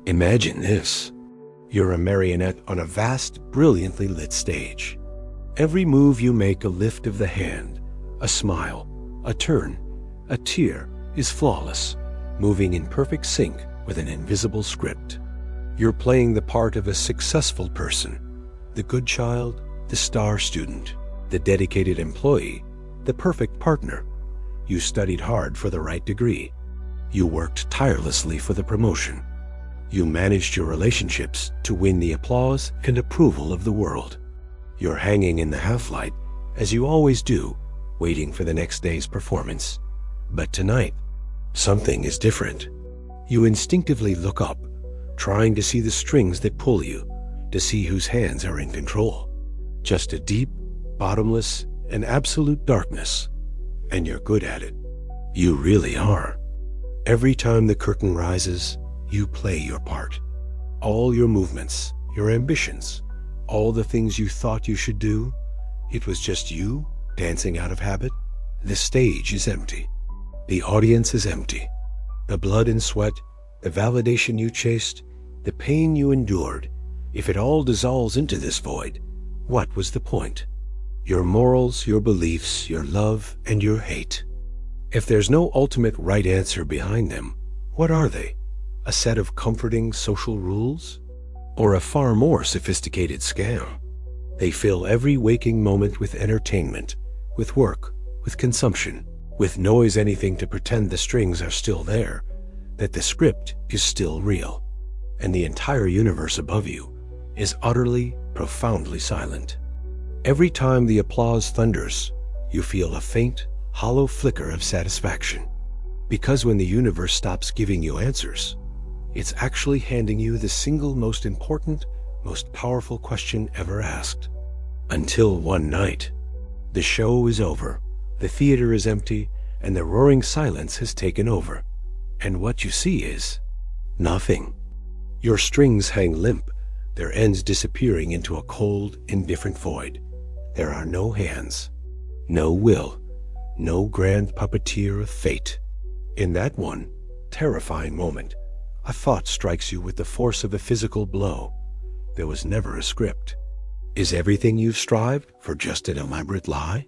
Imagine this. You're a marionette on a vast, brilliantly lit stage. Every move you make, a lift of the hand, a smile, a turn, a tear, is flawless, moving in perfect sync with an invisible script. You're playing the part of a successful person, the good child, the star student, the dedicated employee, the perfect partner. You studied hard for the right degree. You worked tirelessly for the promotion. You managed your relationships to win the applause and approval of the world. You're hanging in the half-light, as you always do, waiting for the next day's performance. But tonight, something is different. You instinctively look up, trying to see the strings that pull you, to see whose hands are in control. Just a deep, bottomless, and absolute darkness. And you're good at it. You really are. Every time the curtain rises, you play your part. All your movements, your ambitions, all the things you thought you should do, it was just you dancing out of habit. The stage is empty. The audience is empty. The blood and sweat, the validation you chased, the pain you endured, if it all dissolves into this void, what was the point? Your morals, your beliefs, your love, and your hate. If there's no ultimate right answer behind them, what are they? A set of comforting social rules? Or a far more sophisticated scam? They fill every waking moment with entertainment, with work, with consumption, with noise, anything to pretend the strings are still there, that the script is still real, and the entire universe above you is utterly, profoundly silent. Every time the applause thunders, you feel a faint, hollow flicker of satisfaction, because when the universe stops giving you answers, it's actually handing you the single most important, most powerful question ever asked. Until one night, the show is over, the theater is empty, and the roaring silence has taken over. And what you see is nothing. Your strings hang limp, their ends disappearing into a cold, indifferent void. There are no hands, no will, no grand puppeteer of fate. In that one terrifying moment, a thought strikes you with the force of a physical blow. There was never a script. Is everything you've strived for just an elaborate lie?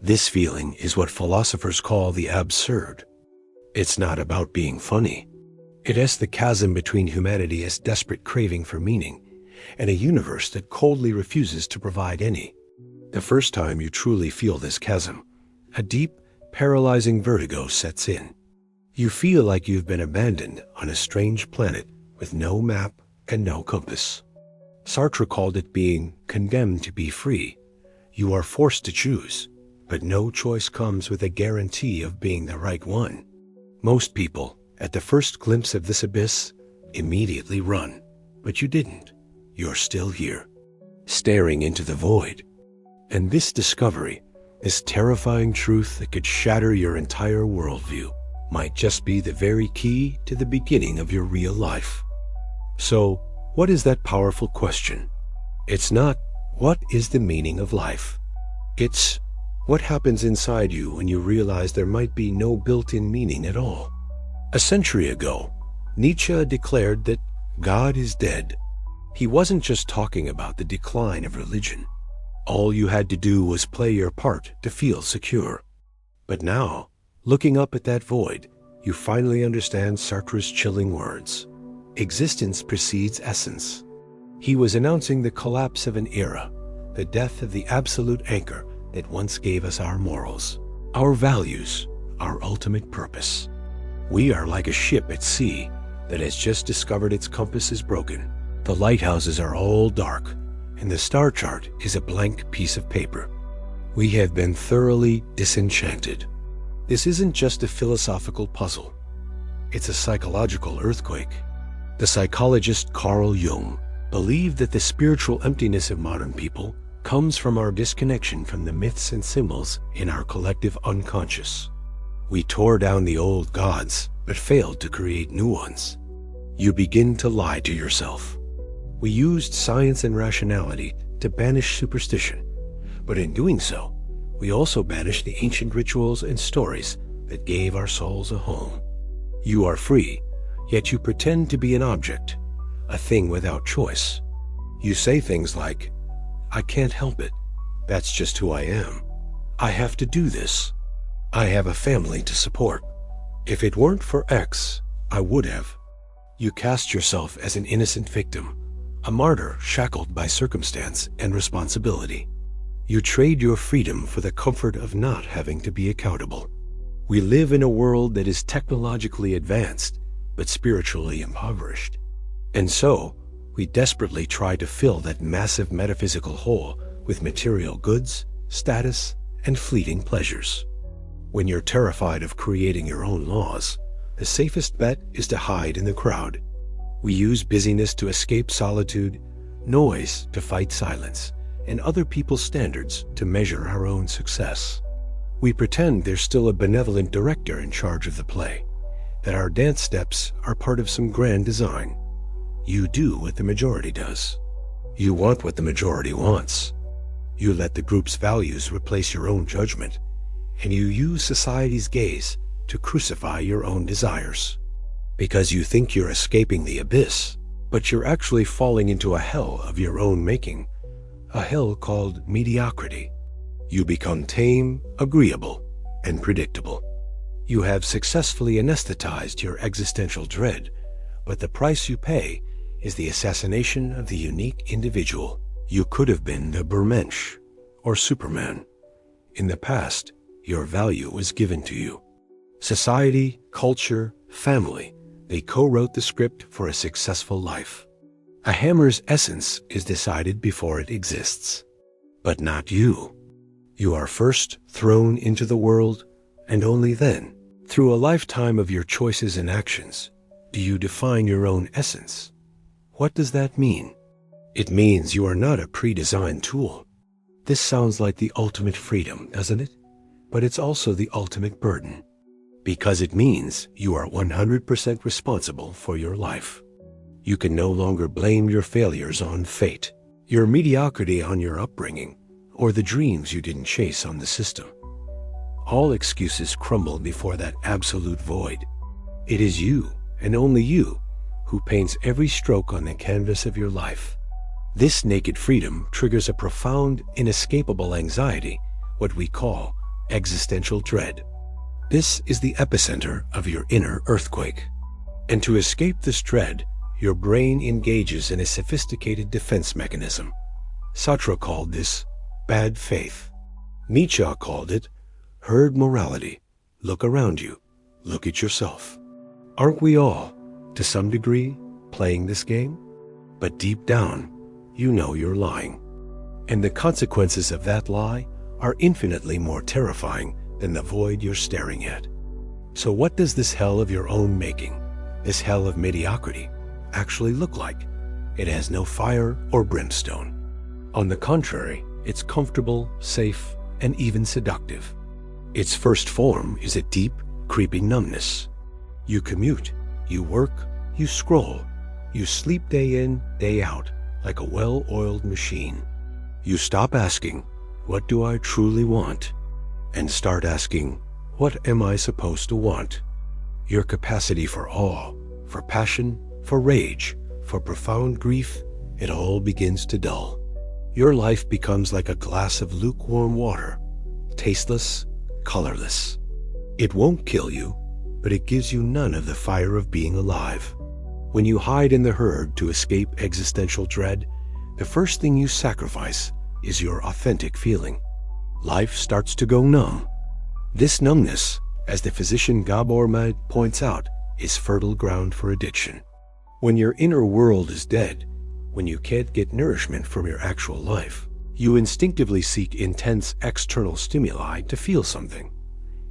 This feeling is what philosophers call the absurd. It's not about being funny. It is the chasm between humanity's desperate craving for meaning and a universe that coldly refuses to provide any. The first time you truly feel this chasm, a deep, paralyzing vertigo sets in. You feel like you've been abandoned on a strange planet with no map and no compass. Sartre called it being condemned to be free. You are forced to choose, but no choice comes with a guarantee of being the right one. Most people, at the first glimpse of this abyss, immediately run. But you didn't. You're still here, staring into the void. And this discovery, this terrifying truth that could shatter your entire worldview, might just be the very key to the beginning of your real life. So, what is that powerful question? It's not, what is the meaning of life? It's, what happens inside you when you realize there might be no built-in meaning at all? A century ago, Nietzsche declared that God is dead. He wasn't just talking about the decline of religion. All you had to do was play your part to feel secure. But now, looking up at that void, you finally understand Sartre's chilling words. Existence precedes essence. He was announcing the collapse of an era, the death of the absolute anchor that once gave us our morals, our values, our ultimate purpose. We are like a ship at sea that has just discovered its compass is broken. The lighthouses are all dark, and the star chart is a blank piece of paper. We have been thoroughly disenchanted. This isn't just a philosophical puzzle. It's a psychological earthquake. The psychologist Carl Jung believed that the spiritual emptiness of modern people comes from our disconnection from the myths and symbols in our collective unconscious. We tore down the old gods, but failed to create new ones. You begin to lie to yourself. We used science and rationality to banish superstition, but in doing so, we also banished the ancient rituals and stories that gave our souls a home. You are free, yet you pretend to be an object, a thing without choice. You say things like, I can't help it. That's just who I am. I have to do this. I have a family to support. If it weren't for X, I would have. You cast yourself as an innocent victim, a martyr shackled by circumstance and responsibility. You trade your freedom for the comfort of not having to be accountable. We live in a world that is technologically advanced, but spiritually impoverished. And so, we desperately try to fill that massive metaphysical hole with material goods, status, and fleeting pleasures. When you're terrified of creating your own laws, the safest bet is to hide in the crowd. We use busyness to escape solitude, noise to fight silence, and other people's standards to measure our own success. We pretend there's still a benevolent director in charge of the play, that our dance steps are part of some grand design. You do what the majority does. You want what the majority wants. You let the group's values replace your own judgment, and you use society's gaze to crucify your own desires. Because you think you're escaping the abyss, but you're actually falling into a hell of your own making, a hell called mediocrity. You become tame, agreeable, and predictable. You have successfully anesthetized your existential dread, but the price you pay is the assassination of the unique individual. You could have been the Bermensch or Superman. In the past, your value was given to you. Society, culture, family, they co-wrote the script for a successful life. A hammer's essence is decided before it exists. But not you. You are first thrown into the world, and only then, through a lifetime of your choices and actions, do you define your own essence. What does that mean? It means you are not a pre-designed tool. This sounds like the ultimate freedom, doesn't it? But it's also the ultimate burden. Because it means you are 100% responsible for your life. You can no longer blame your failures on fate, your mediocrity on your upbringing, or the dreams you didn't chase on the system. All excuses crumble before that absolute void. It is you, and only you, who paints every stroke on the canvas of your life. This naked freedom triggers a profound, inescapable anxiety, what we call existential dread. This is the epicenter of your inner earthquake. And to escape this dread, your brain engages in a sophisticated defense mechanism. Sartre called this bad faith. Nietzsche called it herd morality. Look around you. Look at yourself. Aren't we all, to some degree, playing this game? But deep down, you know you're lying. And the consequences of that lie are infinitely more terrifying than the void you're staring at. So what does this hell of your own making, this hell of mediocrity, actually look like? It has no fire or brimstone. On the contrary, it's comfortable, safe, and even seductive. Its first form is a deep, creeping numbness. You commute, you work, you scroll, you sleep day in, day out, like a well-oiled machine. You stop asking, what do I truly want? And start asking, what am I supposed to want? Your capacity for awe, for passion, for rage, for profound grief, it all begins to dull. Your life becomes like a glass of lukewarm water, tasteless, colorless. It won't kill you, but it gives you none of the fire of being alive. When you hide in the herd to escape existential dread, the first thing you sacrifice is your authentic feeling. Life starts to go numb. This numbness, as the physician Gabor Mate points out, is fertile ground for addiction. When your inner world is dead, when you can't get nourishment from your actual life, you instinctively seek intense external stimuli to feel something.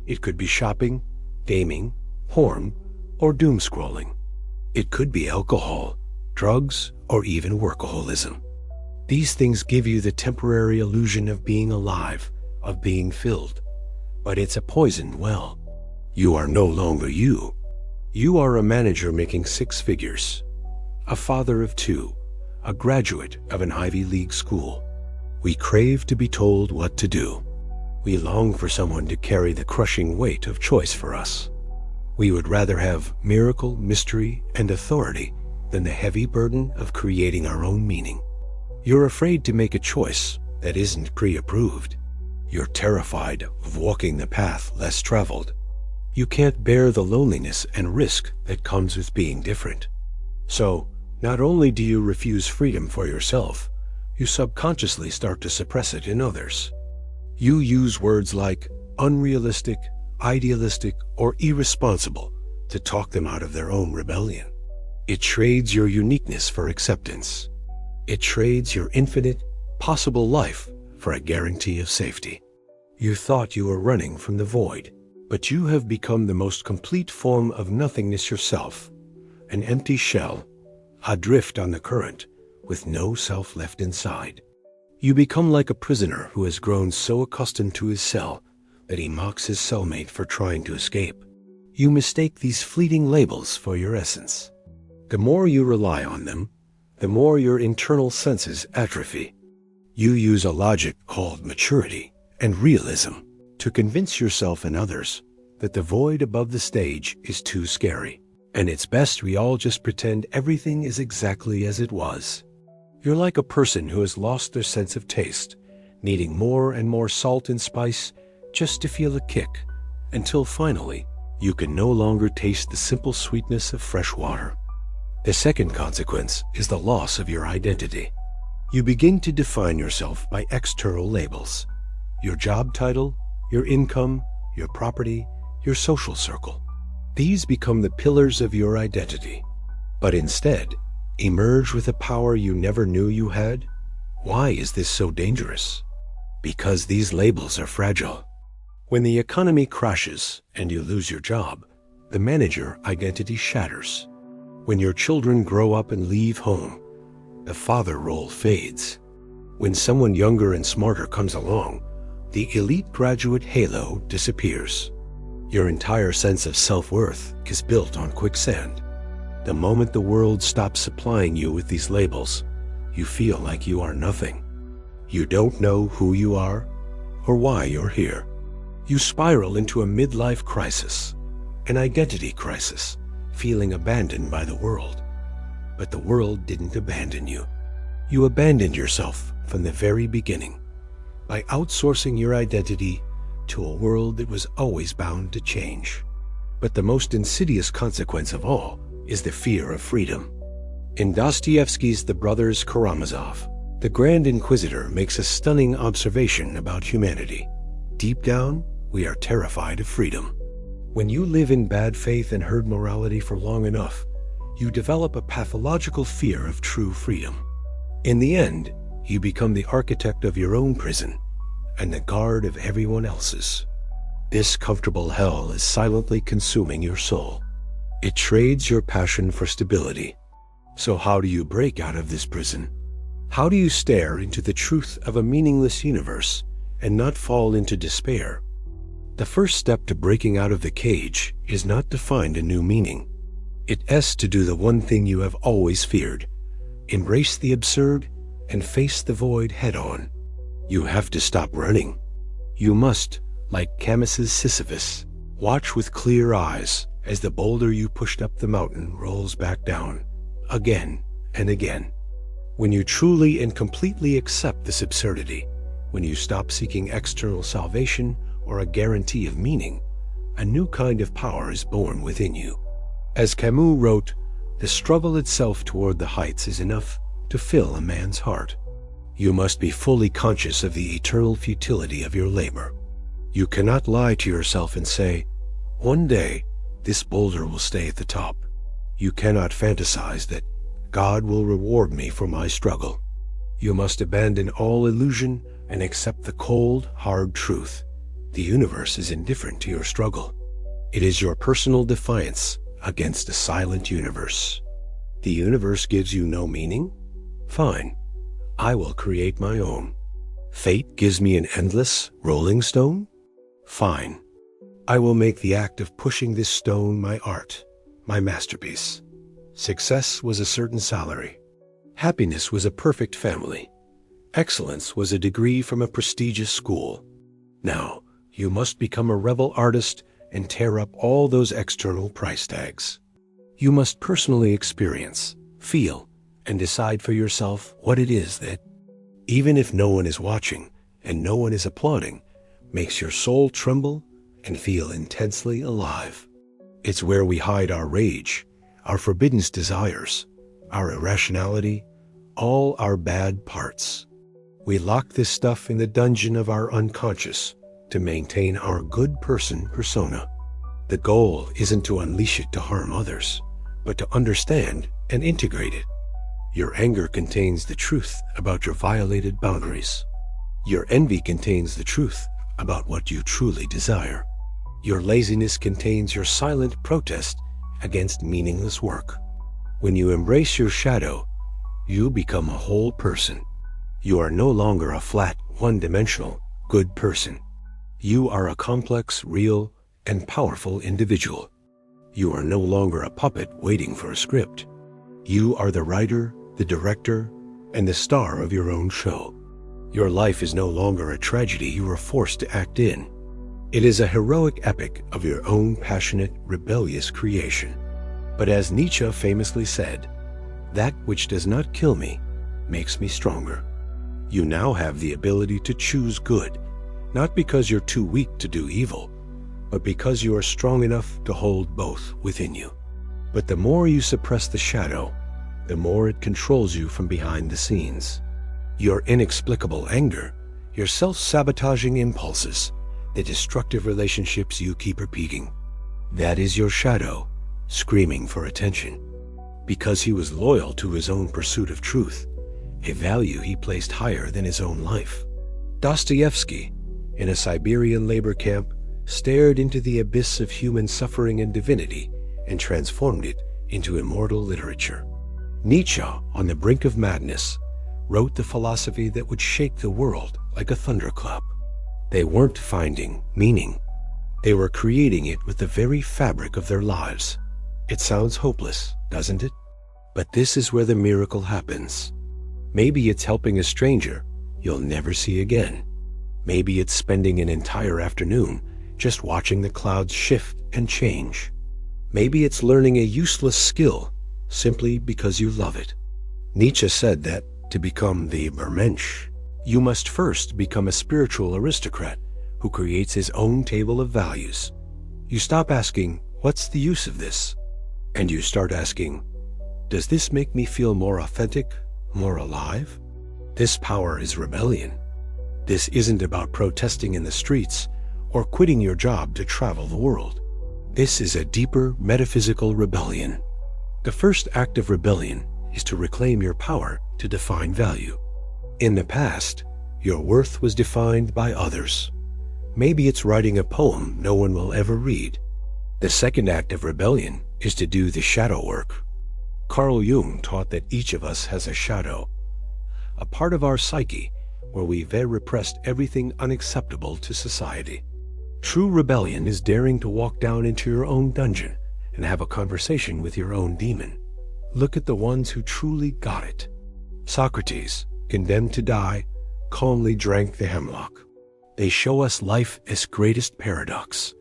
It could be shopping, gaming, porn, or doom scrolling. It could be alcohol, drugs, or even workaholism. These things give you the temporary illusion of being alive, of being filled. But it's a poisoned well. You are no longer you. You are a manager making 6 figures, a father of 2, a graduate of an Ivy League school. We crave to be told what to do. We long for someone to carry the crushing weight of choice for us. We would rather have miracle, mystery, and authority than the heavy burden of creating our own meaning. You're afraid to make a choice that isn't pre-approved. You're terrified of walking the path less traveled. You can't bear the loneliness and risk that comes with being different. So, not only do you refuse freedom for yourself, you subconsciously start to suppress it in others. You use words like unrealistic, idealistic, or irresponsible to talk them out of their own rebellion. It trades your uniqueness for acceptance. It trades your infinite, possible life for a guarantee of safety. You thought you were running from the void, but you have become the most complete form of nothingness yourself, an empty shell, adrift on the current, with no self left inside. You become like a prisoner who has grown so accustomed to his cell that he mocks his cellmate for trying to escape. You mistake these fleeting labels for your essence. The more you rely on them, the more your internal senses atrophy. You use a logic called maturity and realism to convince yourself and others that the void above the stage is too scary, and it's best we all just pretend everything is exactly as it was. You're like a person who has lost their sense of taste, needing more and more salt and spice just to feel a kick, until finally you can no longer taste the simple sweetness of fresh water. The second consequence is the loss of your identity. You begin to define yourself by external labels: your job title, your income, your property, your social circle. These become the pillars of your identity. But instead, emerge with a power you never knew you had. Why is this so dangerous? Because these labels are fragile. When the economy crashes and you lose your job, the manager identity shatters. When your children grow up and leave home, the father role fades. When someone younger and smarter comes along, the elite graduate halo disappears. Your entire sense of self-worth is built on quicksand. The moment the world stops supplying you with these labels, you feel like you are nothing. You don't know who you are or why you're here. You spiral into a midlife crisis, an identity crisis, feeling abandoned by the world. But the world didn't abandon you. You abandoned yourself from the very beginning by outsourcing your identity to a world that was always bound to change. But the most insidious consequence of all is the fear of freedom. In Dostoevsky's The Brothers Karamazov, the Grand Inquisitor makes a stunning observation about humanity. Deep down, we are terrified of freedom. When you live in bad faith and herd morality for long enough, you develop a pathological fear of true freedom. In the end, you become the architect of your own prison and the guard of everyone else's. This comfortable hell is silently consuming your soul. It trades your passion for stability. So how do you break out of this prison? How do you stare into the truth of a meaningless universe and not fall into despair? The first step to breaking out of the cage is not to find a new meaning. It is to do the one thing you have always feared: embrace the absurd and face the void head-on. You have to stop running. You must, like Camus's Sisyphus, watch with clear eyes as the boulder you pushed up the mountain rolls back down, again and again. When you truly and completely accept this absurdity, when you stop seeking external salvation or a guarantee of meaning, a new kind of power is born within you. As Camus wrote, the struggle itself toward the heights is enough to fill a man's heart. You must be fully conscious of the eternal futility of your labor. You cannot lie to yourself and say, one day this boulder will stay at the top. You cannot fantasize that God will reward me for my struggle. You must abandon all illusion and accept the cold, hard truth. The universe is indifferent to your struggle. It is your personal defiance against a silent universe. The universe gives you no meaning? Fine. I will create my own. Fate gives me an endless rolling stone? Fine. I will make the act of pushing this stone my art, my masterpiece. Success was a certain salary. Happiness was a perfect family. Excellence was a degree from a prestigious school. Now, you must become a rebel artist and tear up all those external price tags. You must personally experience, feel, and decide for yourself what it is that, even if no one is watching and no one is applauding, makes your soul tremble and feel intensely alive. It's where we hide our rage, our forbidden desires, our irrationality, all our bad parts. We lock this stuff in the dungeon of our unconscious to maintain our good person persona. The goal isn't to unleash it to harm others, but to understand and integrate it. Your anger contains the truth about your violated boundaries. Your envy contains the truth about what you truly desire. Your laziness contains your silent protest against meaningless work. When you embrace your shadow, you become a whole person. You are no longer a flat, one-dimensional, good person. You are a complex, real, and powerful individual. You are no longer a puppet waiting for a script. You are the writer, the director, and the star of your own show. Your life is no longer a tragedy you were forced to act in. It is a heroic epic of your own passionate, rebellious creation. But as Nietzsche famously said, "That which does not kill me makes me stronger." You now have the ability to choose good, not because you're too weak to do evil, but because you are strong enough to hold both within you. But the more you suppress the shadow, the more it controls you from behind the scenes. Your inexplicable anger, your self-sabotaging impulses, the destructive relationships you keep repeating. That is your shadow, screaming for attention. Because he was loyal to his own pursuit of truth, a value he placed higher than his own life. Dostoevsky, in a Siberian labor camp, stared into the abyss of human suffering and divinity and transformed it into immortal literature. Nietzsche, on the brink of madness, wrote the philosophy that would shake the world like a thunderclap. They weren't finding meaning. They were creating it with the very fabric of their lives. It sounds hopeless, doesn't it? But this is where the miracle happens. Maybe it's helping a stranger you'll never see again. Maybe it's spending an entire afternoon just watching the clouds shift and change. Maybe it's learning a useless skill simply because you love it. Nietzsche said that to become the Übermensch, you must first become a spiritual aristocrat who creates his own table of values. You stop asking, "What's the use of this?" And you start asking, "Does this make me feel more authentic, more alive?" This power is rebellion. This isn't about protesting in the streets or quitting your job to travel the world. This is a deeper metaphysical rebellion. The first act of rebellion is to reclaim your power to define value. In the past, your worth was defined by others. Maybe it's writing a poem no one will ever read. The second act of rebellion is to do the shadow work. Carl Jung taught that each of us has a shadow, a part of our psyche where we've repressed everything unacceptable to society. True rebellion is daring to walk down into your own dungeon and have a conversation with your own demon. Look at the ones who truly got it. Socrates, condemned to die, calmly drank the hemlock. They show us life as greatest paradox.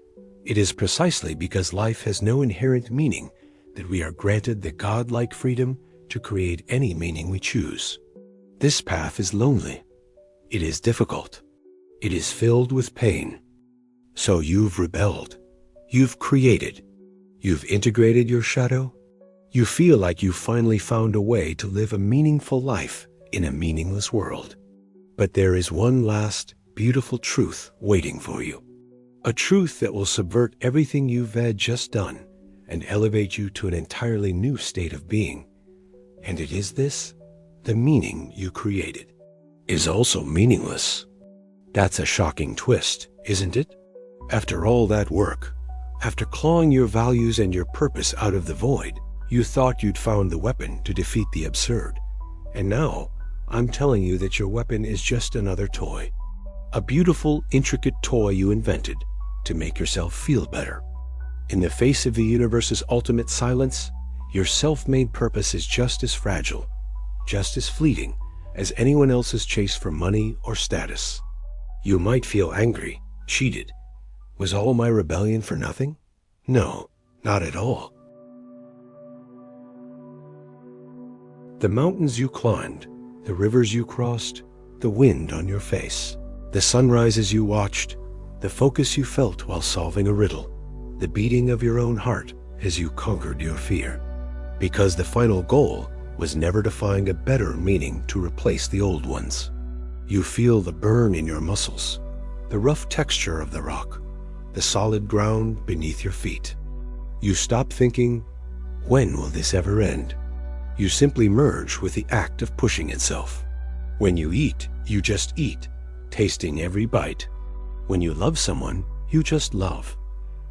It is precisely because life has no inherent meaning that we are granted the godlike freedom to create any meaning we choose. This path is lonely. It is difficult. It is filled with pain. So you've rebelled. You've created. You've integrated your shadow. You feel like you've finally found a way to live a meaningful life in a meaningless world. But there is one last, beautiful truth waiting for you. A truth that will subvert everything you've just done and elevate you to an entirely new state of being. And it is this: the meaning you created is also meaningless. That's a shocking twist, isn't it? After all that work, after clawing your values and your purpose out of the void, you thought you'd found the weapon to defeat the absurd. And now, I'm telling you that your weapon is just another toy. A beautiful, intricate toy you invented to make yourself feel better. In the face of the universe's ultimate silence, your self-made purpose is just as fragile, just as fleeting as anyone else's chase for money or status. You might feel angry, cheated. Was all my rebellion for nothing? No, not at all. The mountains you climbed, the rivers you crossed, the wind on your face, the sunrises you watched, the focus you felt while solving a riddle, the beating of your own heart as you conquered your fear. Because the final goal was never to find a better meaning to replace the old ones. You feel the burn in your muscles, the rough texture of the rock, the solid ground beneath your feet. You stop thinking, when will this ever end? You simply merge with the act of pushing itself. When you eat, you just eat, tasting every bite. When you love someone, you just love,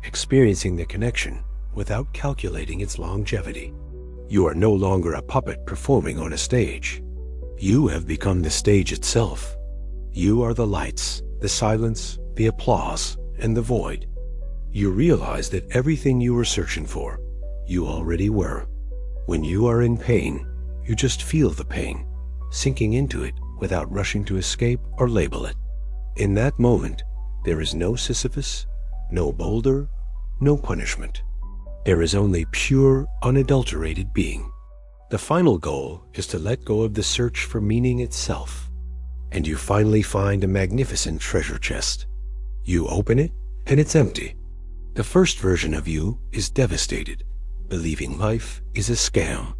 experiencing the connection without calculating its longevity. You are no longer a puppet performing on a stage. You have become the stage itself. You are the lights, the silence, the applause, and the void. You realize that everything you were searching for, you already were. When you are in pain, you just feel the pain, sinking into it without rushing to escape or label it. In that moment, there is no Sisyphus, no boulder, no punishment. There is only pure, unadulterated being. The final goal is to let go of the search for meaning itself, and you finally find a magnificent treasure chest. You open it, and it's empty. The first version of you is devastated, believing life is a scam.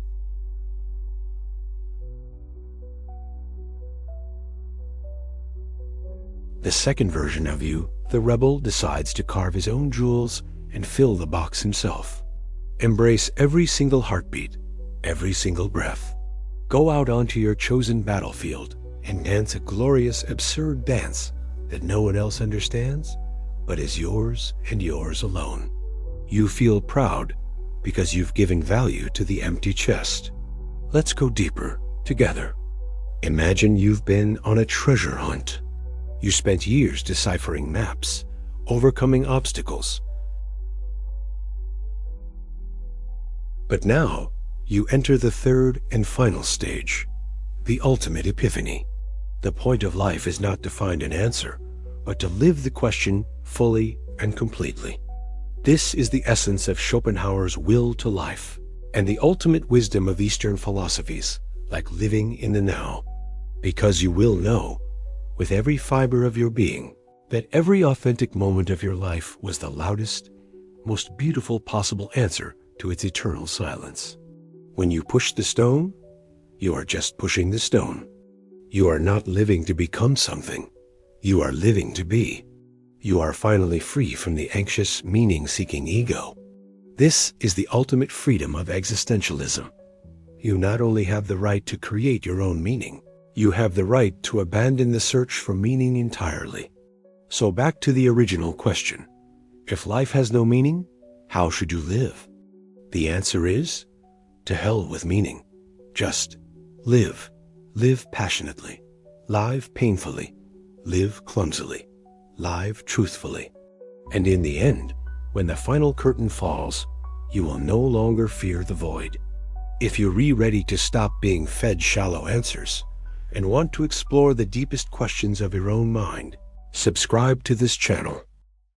The second version of you, the rebel, decides to carve his own jewels and fill the box himself. Embrace every single heartbeat, every single breath. Go out onto your chosen battlefield and dance a glorious, absurd dance that no one else understands, but is yours and yours alone. You feel proud because you've given value to the empty chest. Let's go deeper together. Imagine you've been on a treasure hunt. You spent years deciphering maps, overcoming obstacles. But now, you enter the third and final stage, the ultimate epiphany. The point of life is not to find an answer, but to live the question fully and completely. This is the essence of Schopenhauer's will to life, and the ultimate wisdom of Eastern philosophies, like living in the now. Because you will know, with every fiber of your being, that every authentic moment of your life was the loudest, most beautiful possible answer to its eternal silence. When you push the stone, you are just pushing the stone. You are not living to become something. You are living to be. You are finally free from the anxious, meaning-seeking ego. This is the ultimate freedom of existentialism. You not only have the right to create your own meaning, you have the right to abandon the search for meaning entirely. So back to the original question. If life has no meaning, how should you live? The answer is, to hell with meaning. Just live. Live passionately. Live painfully. Live clumsily. Live truthfully. And in the end, when the final curtain falls, you will no longer fear the void. If you're ready to stop being fed shallow answers and want to explore the deepest questions of your own mind, subscribe to this channel.